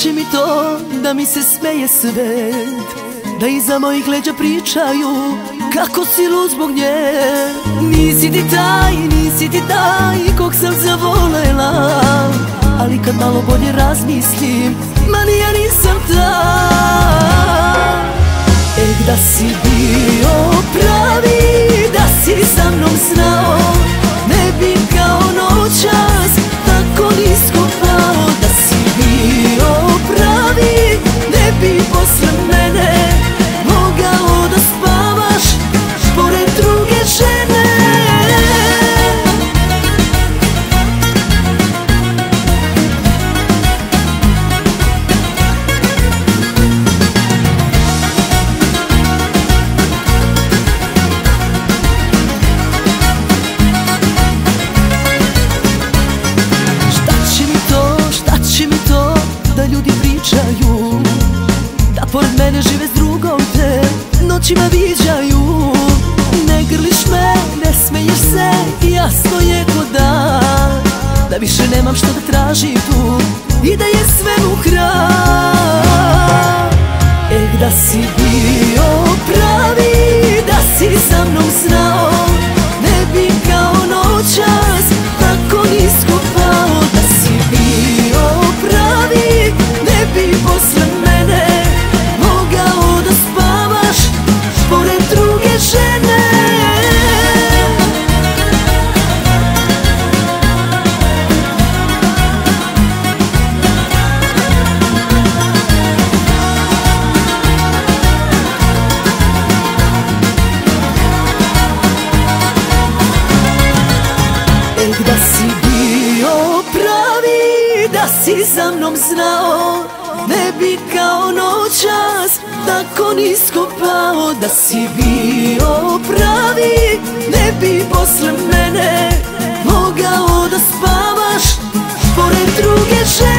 će mi to da mi se smeje svet, da iza mojih leđa pričaju kako si lud zbog nje. Nisi ti taj kog sam zavolela, ali kad malo bolje razmislim, ma ni ja nisam taj. Da si bio pravi, da si sa mnom znao, ne bi kao noćas tako nisko pao. Da si bio pravi, ne bi posle mene mogao da spavaš pored druge žene. Da pored mene žive s drugom te noćima viđaju. Ne grliš me, ne smeješ se, jasno je ko dan, da više nemam što da tražim tu i da je sve u kraj. Da si bio pravi, da si sa mnom znao, ne bi kao noćas tako nisko pao. Da si bio pravi, ne bi posle mene mogao da spavaš pored druge žene. Da si bio pravi, da si za mnom znao, ne bi kao noćas tako nisko pao. Da si bio pravi, ne bi posle mene mogao da spavaš pored druge žene.